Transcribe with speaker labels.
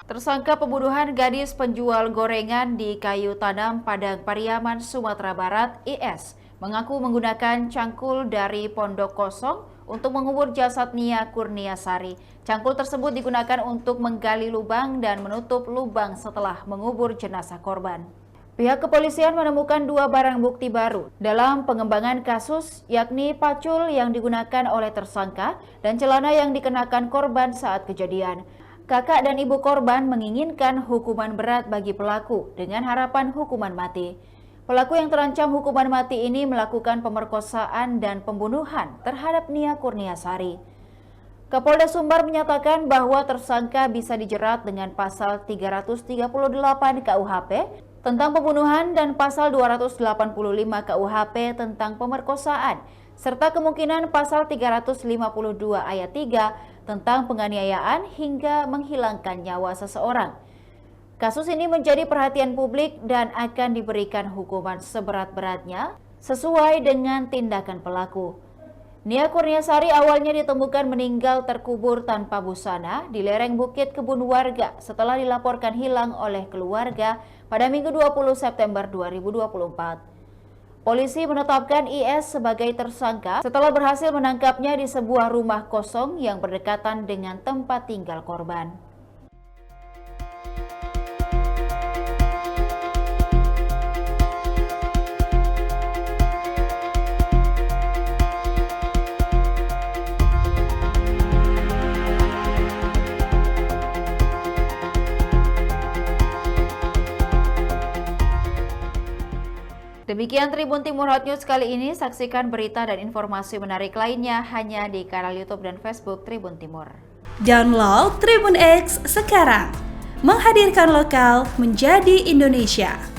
Speaker 1: Tersangka pembunuhan gadis penjual gorengan di Kayu Tanam, Padang Pariaman, Sumatera Barat, IS, mengaku menggunakan cangkul dari Pondok Kosong untuk mengubur jasad Nia Kurniasari. Cangkul tersebut digunakan untuk menggali lubang dan menutup lubang setelah mengubur jenazah korban. Pihak kepolisian menemukan dua barang bukti baru dalam pengembangan kasus, yakni pacul yang digunakan oleh tersangka dan celana yang dikenakan korban saat kejadian. Kakak dan ibu korban menginginkan hukuman berat bagi pelaku dengan harapan hukuman mati. Pelaku yang terancam hukuman mati ini melakukan pemerkosaan dan pembunuhan terhadap Nia Kurniasari. Kapolda Sumbar menyatakan bahwa tersangka bisa dijerat dengan pasal 338 KUHP tentang pembunuhan dan pasal 285 KUHP tentang pemerkosaan, serta kemungkinan pasal 352 ayat 3 tentang penganiayaan hingga menghilangkan nyawa seseorang. Kasus ini menjadi perhatian publik dan akan diberikan hukuman seberat-beratnya sesuai dengan tindakan pelaku. Nia Kurniasari awalnya ditemukan meninggal terkubur tanpa busana di lereng Bukit Kebun warga setelah dilaporkan hilang oleh keluarga pada Minggu 20 September 2024. Polisi menetapkan IS sebagai tersangka setelah berhasil menangkapnya di sebuah rumah kosong yang berdekatan dengan tempat tinggal korban. Demikian Tribun Timur Hot News kali ini. Saksikan berita dan informasi menarik lainnya hanya di kanal YouTube dan Facebook Tribun Timur.
Speaker 2: Download Tribun X sekarang, menghadirkan lokal menjadi Indonesia.